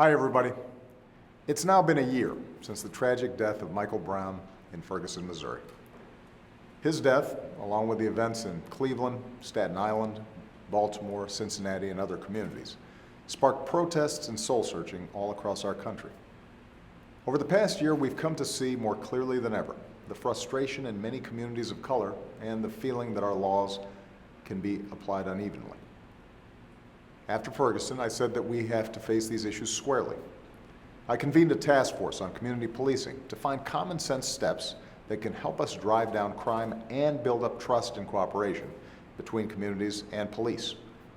Hi, everybody. It's now been a year since the tragic death of Michael Brown in Ferguson, Missouri. His death, along with the events in Cleveland, Staten Island, Baltimore, Cincinnati, and other communities, sparked protests and soul-searching all across our country. Over the past year, we've come to see more clearly than ever the frustration in many communities of color and the feeling that our laws can be applied unevenly. After Ferguson, I said that we have to face these issues squarely. I convened a task force on community policing to find common sense steps that can help us drive down crime and build up trust and cooperation between communities and police,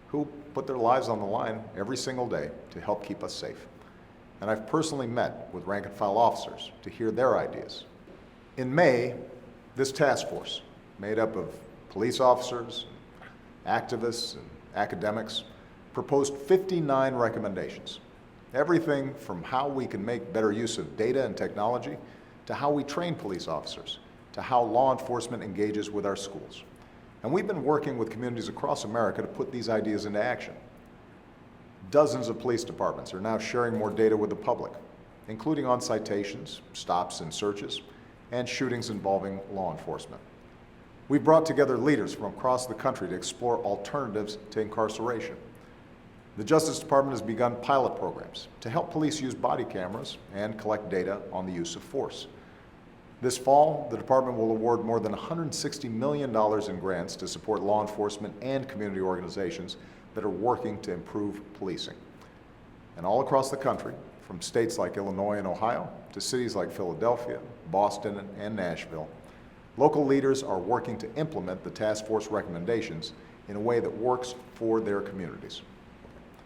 who put their lives on the line every single day to help keep us safe. And I've personally met with rank and file officers to hear their ideas. In May, this task force, made up of police officers, activists, and academics, proposed 59 recommendations. Everything from how we can make better use of data and technology, to how we train police officers, to how law enforcement engages with our schools. And we've been working with communities across America to put these ideas into action. Dozens of police departments are now sharing more data with the public, including on citations, stops and searches, and shootings involving law enforcement. We've brought together leaders from across the country to explore alternatives to incarceration. The Justice Department has begun pilot programs to help police use body cameras and collect data on the use of force. This fall, the department will award more than $160 million in grants to support law enforcement and community organizations that are working to improve policing. And all across the country, from states like Illinois and Ohio to cities like Philadelphia, Boston, and Nashville, local leaders are working to implement the task force recommendations in a way that works for their communities.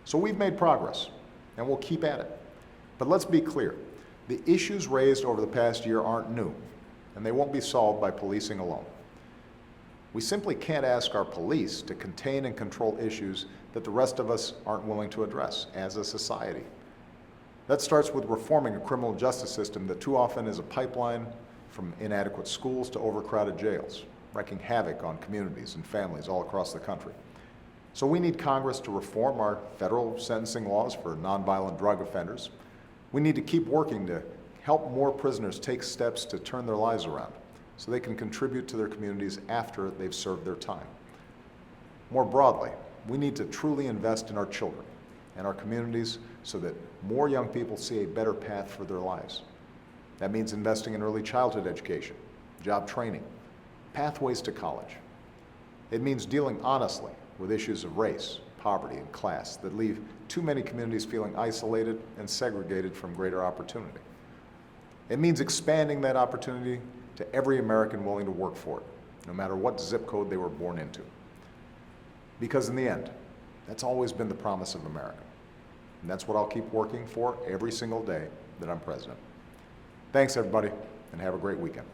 So we've made progress, and we'll keep at it. But let's be clear, the issues raised over the past year aren't new, and they won't be solved by policing alone. We simply can't ask our police to contain and control issues that the rest of us aren't willing to address as a society. That starts with reforming a criminal justice system that too often is a pipeline from inadequate schools to overcrowded jails, wreaking havoc on communities and families all across the country. So we need Congress to reform our federal sentencing laws for nonviolent drug offenders. We need to keep working to help more prisoners take steps to turn their lives around so they can contribute to their communities after they've served their time. More broadly, we need to truly invest in our children and our communities so that more young people see a better path for their lives. That means investing in early childhood education, job training, pathways to college. It means dealing honestly with issues of race, poverty, and class that leave too many communities feeling isolated and segregated from greater opportunity. It means expanding that opportunity to every American willing to work for it, no matter what zip code they were born into. Because in the end, that's always been the promise of America. And that's what I'll keep working for every single day that I'm president. Thanks, everybody, and have a great weekend.